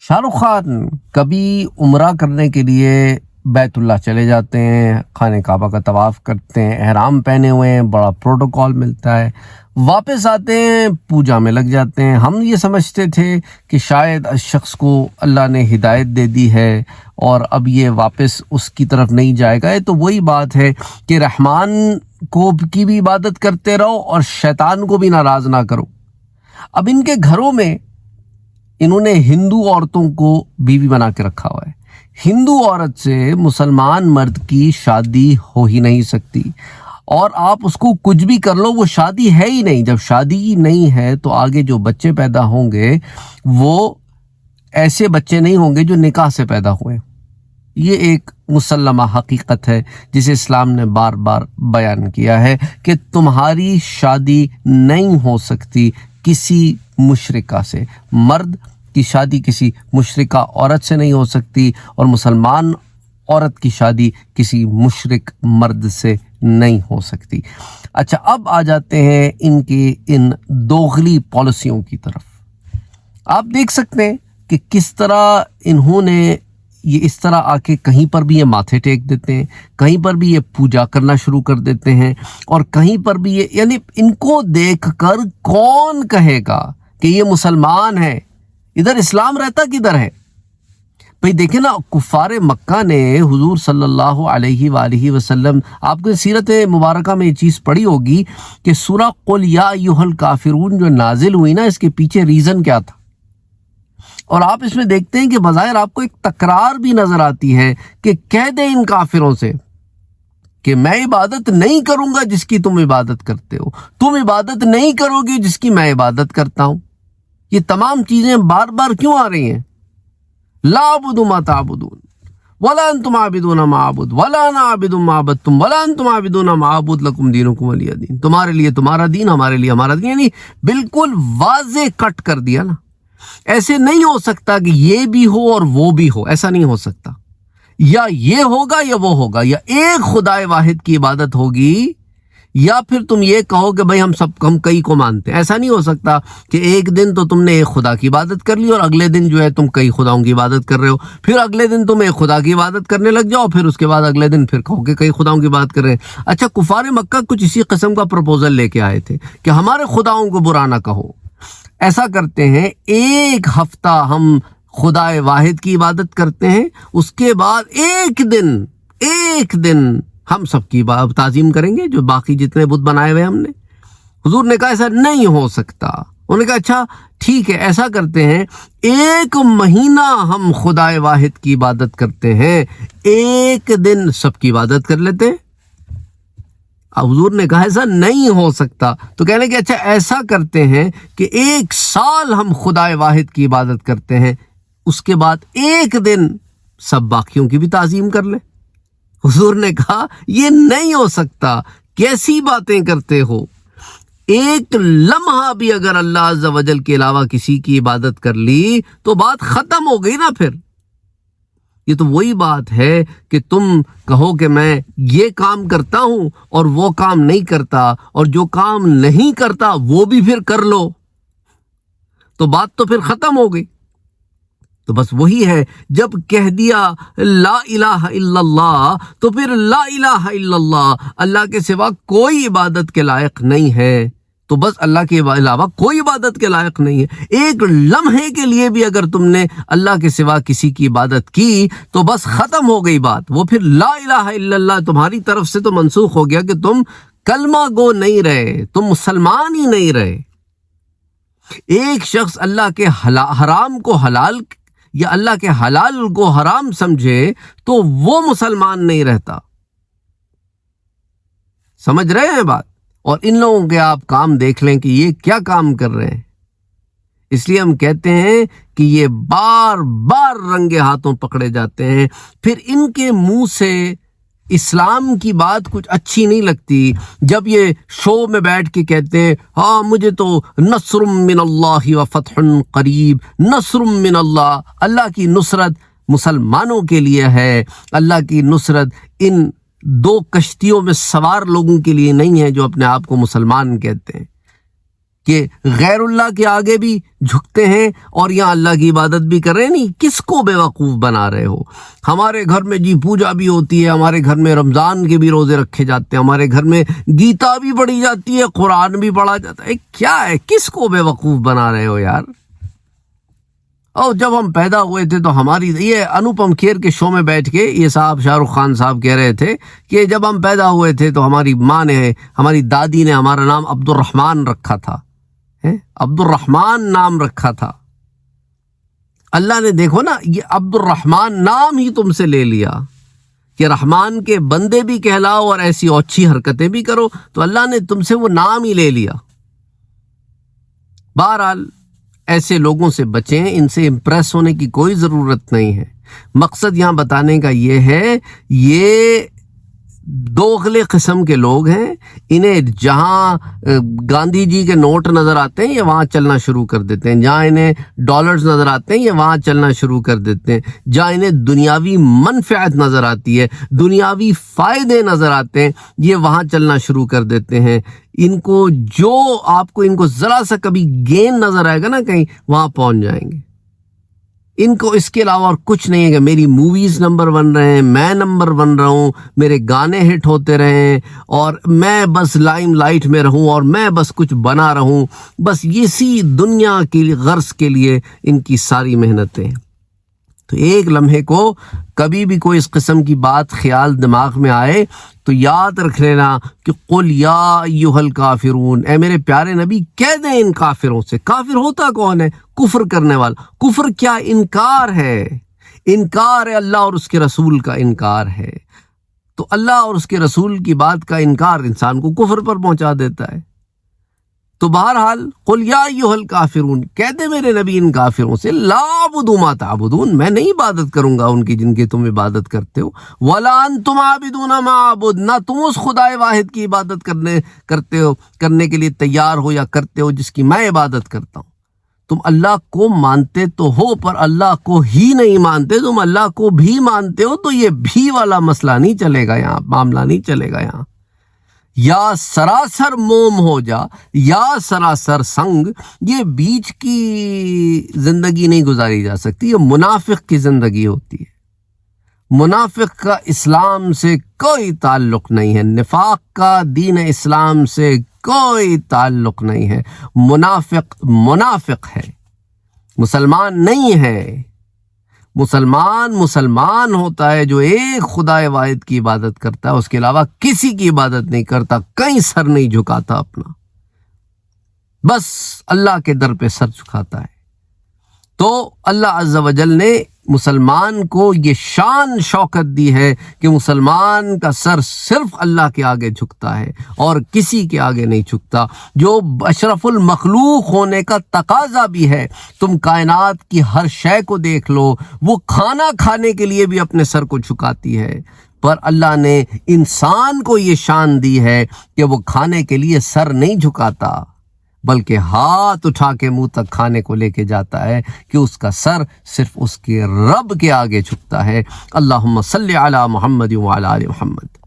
شاہ رخ خان کبھی عمرہ کرنے کے لیے بیت اللہ چلے جاتے ہیں، خانہ کعبہ کا طواف کرتے ہیں، احرام پہنے ہوئے ہیں، بڑا پروٹوکول ملتا ہے، واپس آتے ہیں، پوجا میں لگ جاتے ہیں۔ ہم یہ سمجھتے تھے کہ شاید اس شخص کو اللہ نے ہدایت دے دی ہے اور اب یہ واپس اس کی طرف نہیں جائے گا۔ تو وہی بات ہے کہ رحمان کو کی بھی عبادت کرتے رہو اور شیطان کو بھی ناراض نہ کرو۔ اب ان کے گھروں میں انہوں نے ہندو عورتوں کو بیوی بنا کے رکھا ہوا ہے۔ ہندو عورت سے مسلمان مرد کی شادی ہو ہی نہیں سکتی، اور آپ اس کو کچھ بھی کر لو، وہ شادی ہے ہی نہیں۔ جب شادی ہی نہیں ہے تو آگے جو بچے پیدا ہوں گے وہ ایسے بچے نہیں ہوں گے جو نکاح سے پیدا ہوئے۔ یہ ایک مسلمہ حقیقت ہے جسے اسلام نے بار بار بیان کیا ہے کہ تمہاری شادی نہیں ہو سکتی کسی مشرکہ سے۔ مرد کی شادی کسی مشرکہ عورت سے نہیں ہو سکتی، اور مسلمان عورت کی شادی کسی مشرک مرد سے نہیں ہو سکتی۔ اچھا، اب آ جاتے ہیں ان کی ان دوغلی پالیسیوں کی طرف۔ آپ دیکھ سکتے ہیں کہ کس طرح انہوں نے یہ اس طرح آ کے کہیں پر بھی یہ ماتھے ٹیک دیتے ہیں، کہیں پر بھی یہ پوجا کرنا شروع کر دیتے ہیں، اور کہیں پر بھی یہ یعنی ان کو دیکھ کر کون کہے گا کہ یہ مسلمان ہے؟ ادھر اسلام رہتا کدھر ہے بھئی؟ دیکھیں نا، کفار مکہ نے حضور صلی اللہ علیہ وآلہ وسلم، آپ کو سیرت مبارکہ میں یہ چیز پڑھی ہوگی کہ سورہ قل یا ایھا الکافرون جو نازل ہوئی نا، اس کے پیچھے ریزن کیا تھا؟ اور آپ اس میں دیکھتے ہیں کہ بظاہر آپ کو ایک تکرار بھی نظر آتی ہے کہ کہہ دیں ان کافروں سے کہ میں عبادت نہیں کروں گا جس کی تم عبادت کرتے ہو، تم عبادت نہیں کرو گی جس کی میں عبادت کرتا ہوں۔ یہ تمام چیزیں بار بار کیوں آ رہی ہیں؟ لا اعبد ما تعبدون ولا انتم عابدون ما اعبد ولا انا عابد ما عبدتم ولا انتم عابدون ما اعبد لکم دینکم ولی دین۔ تمہارے لیے تمہارا دین، ہمارے لیے ہمارا دین، یعنی بالکل واضح کٹ کر دیا نا۔ ایسے نہیں ہو سکتا کہ یہ بھی ہو اور وہ بھی ہو، ایسا نہیں ہو سکتا۔ یا یہ ہوگا یا وہ ہوگا، یا ایک خدا واحد کی عبادت ہوگی، یا پھر تم یہ کہو کہ بھئی ہم کئی کو مانتے ہیں۔ ایسا نہیں ہو سکتا کہ ایک دن تو تم نے ایک خدا کی عبادت کر لی اور اگلے دن جو ہے تم کئی خداؤں کی عبادت کر رہے ہو، پھر اگلے دن تم ایک خدا کی عبادت کرنے لگ جاؤ، پھر اس کے بعد اگلے دن پھر کہو کہ کئی خداؤں کی بات کر رہے ہیں۔ اچھا، کفار مکہ کچھ اسی قسم کا پروپوزل لے کے آئے تھے کہ ہمارے خداؤں کو برا نہ کہو۔ ایسا کرتے ہیں، ایک ہفتہ ہم خدا واحد کی عبادت کرتے ہیں، اس کے بعد ایک دن ہم سب کی تعظیم کریں گے، جو باقی جتنے بت بنائے ہوئے ہم نے۔ حضور نے کہا ایسا نہیں ہو سکتا۔ انہوں نے کہا اچھا ٹھیک ہے، ایسا کرتے ہیں، ایک مہینہ ہم خدا واحد کی عبادت کرتے ہیں، ایک دن سب کی عبادت کر لیتے ہیں۔ اب حضور نے کہا ایسا نہیں ہو سکتا، تو کہنے کہ اچھا ایسا کرتے ہیں کہ ایک سال ہم خدا واحد کی عبادت کرتے ہیں، اس کے بعد ایک دن سب باقیوں کی بھی تعظیم کر لیں۔ حضور نے کہا یہ نہیں ہو سکتا، کیسی باتیں کرتے ہو؟ ایک لمحہ بھی اگر اللہ عز و جل کے علاوہ کسی کی عبادت کر لی تو بات ختم ہو گئی نا۔ پھر یہ تو وہی بات ہے کہ تم کہو کہ میں یہ کام کرتا ہوں اور وہ کام نہیں کرتا، اور جو کام نہیں کرتا وہ بھی پھر کر لو، تو بات تو پھر ختم ہو گئی۔ تو بس وہی ہے، جب کہہ دیا لا الہ الا اللہ تو پھر لا الہ الا اللہ، اللہ کے سوا کوئی عبادت کے لائق نہیں ہے، تو بس اللہ کے علاوہ کوئی عبادت کے لائق نہیں ہے۔ ایک لمحے کے لیے بھی اگر تم نے اللہ کے سوا کسی کی عبادت کی تو بس ختم ہو گئی بات۔ وہ پھر لا الہ الا اللہ تمہاری طرف سے تو منسوخ ہو گیا کہ تم کلمہ گو نہیں رہے، تم مسلمان ہی نہیں رہے۔ ایک شخص اللہ کے حرام کو حلال یا اللہ کے حلال کو حرام سمجھے تو وہ مسلمان نہیں رہتا۔ سمجھ رہے ہیں بات؟ اور ان لوگوں کے آپ کام دیکھ لیں کہ یہ کیا کام کر رہے ہیں۔ اس لیے ہم کہتے ہیں کہ یہ بار بار رنگے ہاتھوں پکڑے جاتے ہیں، پھر ان کے منہ سے اسلام کی بات کچھ اچھی نہیں لگتی جب یہ شو میں بیٹھ کے کہتے ہیں ہاں مجھے تو نصر من اللہ و فتح قریب، نصر من اللہ، اللہ کی نصرت مسلمانوں کے لیے ہے، اللہ کی نصرت ان دو کشتیوں میں سوار لوگوں کے لیے نہیں ہے جو اپنے آپ کو مسلمان کہتے ہیں۔ کہ غیر اللہ کے آگے بھی جھکتے ہیں اور یہاں اللہ کی عبادت بھی کر رہے ہیں. نہیں, کس کو بیوقوف بنا رہے ہو؟ ہمارے گھر میں جی پوجا بھی ہوتی ہے, ہمارے گھر میں رمضان کے بھی روزے رکھے جاتے ہیں, ہمارے گھر میں گیتا بھی پڑھی جاتی ہے, قرآن بھی پڑھا جاتا ہے. کیا ہے, کس کو بیوقوف بنا رہے ہو یار؟ اور جب ہم پیدا ہوئے تھے تو ہماری, یہ انوپم کھیر کے شو میں بیٹھ کے یہ صاحب شاہ رخ خان صاحب کہہ رہے تھے کہ جب ہم پیدا ہوئے تھے تو ہماری ماں نے, ہماری دادی نے ہمارا نام عبد الرحمن رکھا تھا, عبد الرحمن نام رکھا تھا. اللہ نے دیکھو نا, یہ عبد الرحمن نام ہی تم سے لے لیا کہ رحمان کے بندے بھی کہلاؤ اور ایسی اچھی حرکتیں بھی کرو, تو اللہ نے تم سے وہ نام ہی لے لیا. بہرحال ایسے لوگوں سے بچیں, ان سے امپریس ہونے کی کوئی ضرورت نہیں ہے. مقصد یہاں بتانے کا یہ ہے, یہ دوغلے قسم کے لوگ ہیں. انہیں جہاں گاندھی جی کے نوٹ نظر آتے ہیں یہ وہاں چلنا شروع کر دیتے ہیں, جہاں انہیں ڈالرز نظر آتے ہیں یہ وہاں چلنا شروع کر دیتے ہیں, جہاں انہیں دنیاوی منفعت نظر آتی ہے, دنیاوی فائدے نظر آتے ہیں, یہ وہاں چلنا شروع کر دیتے ہیں. ان کو جو آپ کو ان کو ذرا سا کبھی گین نظر آئے گا نا کہیں, وہاں پہنچ جائیں گے. ان کو اس کے علاوہ اور کچھ نہیں ہے کہ میری موویز نمبر 1 رہے ہیں, میں نمبر 1 رہوں, میرے گانے ہٹ ہوتے رہیں اور میں بس لائم لائٹ میں رہوں اور میں بس کچھ بنا رہوں. بس اسی دنیا کی غرض کے لیے ان کی ساری محنتیں. تو ایک لمحے کو کبھی بھی کوئی اس قسم کی بات خیال دماغ میں آئے تو یاد رکھ لینا کہ قل یا ایھا الکافرون, اے میرے پیارے نبی کہہ دیں ان کافروں سے. کافر ہوتا کون ہے؟ کفر کرنے والا. کفر کیا؟ انکار ہے. انکار ہے, اللہ اور اس کے رسول کا انکار ہے. تو اللہ اور اس کے رسول کی بات کا انکار انسان کو کفر پر پہنچا دیتا ہے. تو بہرحال قل یا ایھا الکافرون, کہہ دے میرے نبی ان کافروں سے, لا اعبد ما تعبدون, میں نہیں عبادت کروں گا ان کی جن کی تم عبادت کرتے ہو, ولا انتم عابدون ما اعبد, نہ تم اس خدا واحد کی عبادت کرنے کے لیے تیار ہو یا کرتے ہو جس کی میں عبادت کرتا ہوں. تم اللہ کو مانتے تو ہو پر اللہ کو ہی نہیں مانتے, تم اللہ کو بھی مانتے ہو, تو یہ بھی والا مسئلہ نہیں چلے گا یہاں, معاملہ نہیں چلے گا یہاں. یا سراسر موم ہو جا یا سراسر سنگ, یہ بیچ کی زندگی نہیں گزاری جا سکتی. یہ منافق کی زندگی ہوتی ہے. منافق کا اسلام سے کوئی تعلق نہیں ہے, نفاق کا دین اسلام سے کوئی تعلق نہیں ہے. منافق ہے, مسلمان نہیں ہے. مسلمان ہوتا ہے جو ایک خدا واحد کی عبادت کرتا ہے, اس کے علاوہ کسی کی عبادت نہیں کرتا, کہیں سر نہیں جھکاتا اپنا, بس اللہ کے در پہ سر جھکاتا ہے. تو اللہ عز و جل نے مسلمان کو یہ شان شوکت دی ہے کہ مسلمان کا سر صرف اللہ کے آگے جھکتا ہے اور کسی کے آگے نہیں جھکتا, جو اشرف المخلوق ہونے کا تقاضا بھی ہے. تم کائنات کی ہر شے کو دیکھ لو, وہ کھانا کھانے کے لیے بھی اپنے سر کو جھکاتی ہے, پر اللہ نے انسان کو یہ شان دی ہے کہ وہ کھانے کے لیے سر نہیں جھکاتا بلکہ ہاتھ اٹھا کے منہ تک کھانے کو لے کے جاتا ہے کہ اس کا سر صرف اس کے رب کے آگے جھکتا ہے. اللہم صلی علی محمد وعلی آل محمد.